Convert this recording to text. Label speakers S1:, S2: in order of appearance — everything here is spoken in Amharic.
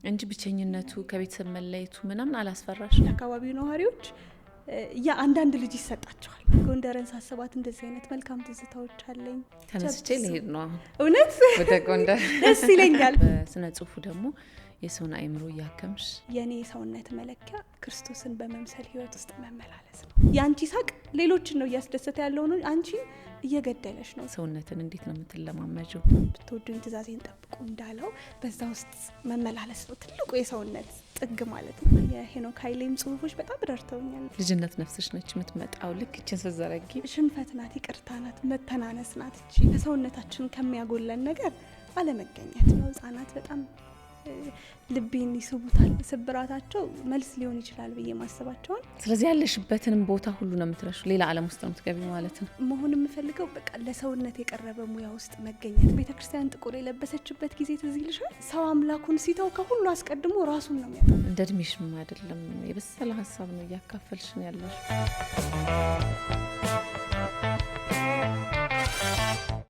S1: እንጂ ብቸኝነቱ ከቤተሰብ መለየቱ ምናምን አላስፈራሽ?
S2: አካባቢው ነዋሪዎች ያ አንዳንድ ልጅ ይሰጣቸዋል። ጎንደርን ሳስባት እንደዚህ አይነት መልካም ትዝታዎች አለኝ።
S1: ተነስቼ ልሄድ ነው አሁን
S2: እውነት
S1: ወደ ጎንደር።
S2: ደስ ይለኛል።
S1: በስነ ጽሁፉ ደግሞ የሰውን አእምሮ እያከምሽ
S2: የኔ ሰውነት መለኪያ ክርስቶስን በመምሰል ህይወት ውስጥ መመላለስ ነው። ያንቺ ሳቅ ሌሎችን ነው እያስደሰተ ያለው ነው፣ አንቺ እየገደለሽ ነው።
S1: ሰውነትን እንዴት ነው የምትለማመጂው?
S2: ብትወዱኝ ትእዛዜን ጠብቁ እንዳለው በዛ ውስጥ መመላለስ ነው ትልቁ የሰውነት ጥግ ማለት ነው። የሄኖክ ኃይሌም ጽሁፎች በጣም ረድተውኛል።
S1: ልጅነት ነፍስሽ ነች የምትመጣው። ልክ እችን ስትዘረጊ
S2: ሽንፈት ናት፣ ይቅርታ ናት፣ መተናነስ ናት። እቺ ከሰውነታችን ከሚያጎለን ነገር አለመገኘት ነው። ህጻናት በጣም ልቤን ይስቡታል። ስብራታቸው መልስ ሊሆን ይችላል ብዬ ማሰባቸውን።
S1: ስለዚህ ያለሽበትንም ቦታ ሁሉ ነው የምትረሹ። ሌላ ዓለም ውስጥ ነው የምትገቢው ማለት ነው።
S2: መሆን የምፈልገው በቃ ለሰውነት የቀረበ ሙያ ውስጥ መገኘት። ቤተክርስቲያን ጥቁር የለበሰችበት ጊዜ ትዝ ይልሻል? ሰው አምላኩን ሲተው ከሁሉ አስቀድሞ ራሱን ነው የሚያጣው።
S1: እንደ እድሜሽም አይደለም፣ የበሰለ ሀሳብ ነው እያካፈልሽን ያለሽ።